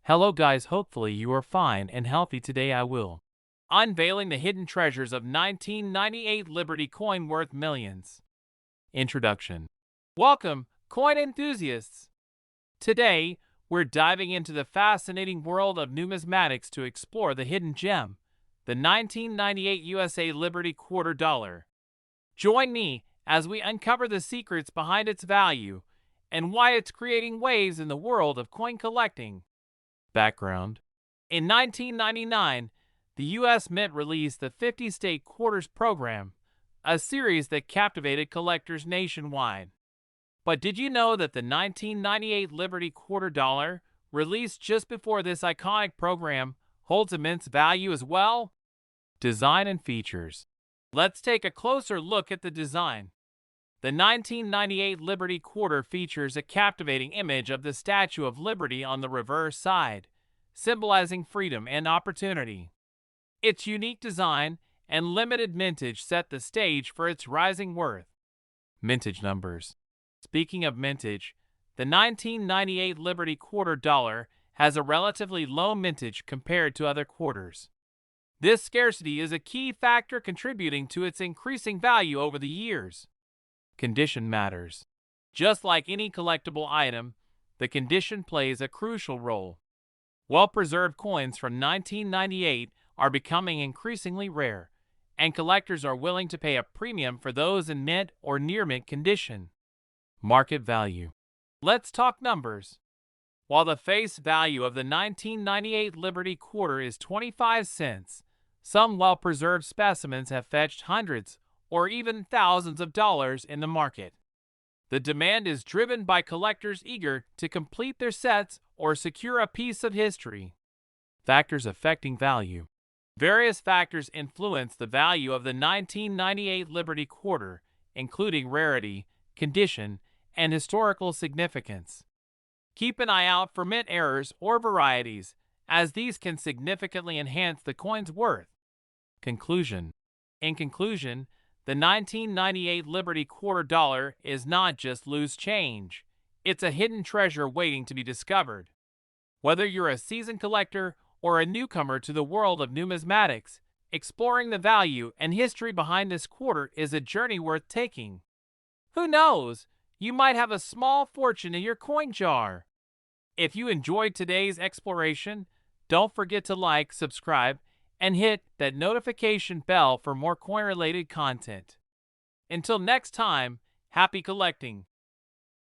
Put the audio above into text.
Hello guys, hopefully you are fine and healthy today. I will unveiling the hidden treasures of 1998 Liberty coin worth millions. Introduction. Welcome, coin enthusiasts. Today, we're diving into the fascinating world of numismatics to explore the hidden gem, the 1998 USA Liberty quarter dollar. Join me as we uncover the secrets behind its value and why it's creating waves in the world of coin collecting. Background. In 1999, the U.S. Mint released the 50-State Quarters Program, a series that captivated collectors nationwide. But did you know that the 1998 Liberty quarter dollar, released just before this iconic program, holds immense value as well? Design and features. Let's take a closer look at the design. The 1998 Liberty Quarter features a captivating image of the Statue of Liberty on the reverse side, symbolizing freedom and opportunity. Its unique design and limited mintage set the stage for its rising worth. Mintage numbers. Speaking of mintage, the 1998 Liberty Quarter dollar has a relatively low mintage compared to other quarters. This scarcity is a key factor contributing to its increasing value over the years. Condition matters. Just like any collectible item, the condition plays a crucial role. Well-preserved coins from 1998 are becoming increasingly rare, and collectors are willing to pay a premium for those in mint or near-mint condition. Market value. Let's talk numbers. While the face value of the 1998 Liberty quarter is 25 cents, some well-preserved specimens have fetched hundreds or even thousands of dollars in the market. The demand is driven by collectors eager to complete their sets or secure a piece of history. Factors affecting value. Various factors influence the value of the 1998 Liberty quarter, including rarity, condition, and historical significance. Keep an eye out for mint errors or varieties, as these can significantly enhance the coin's worth. Conclusion. In conclusion, the 1998 Liberty quarter dollar is not just loose change. It's a hidden treasure waiting to be discovered. Whether you're a seasoned collector or a newcomer to the world of numismatics, exploring the value and history behind this quarter is a journey worth taking. Who knows? You might have a small fortune in your coin jar. If you enjoyed today's exploration, don't forget to like, subscribe, and hit that notification bell for more coin-related content. Until next time, happy collecting!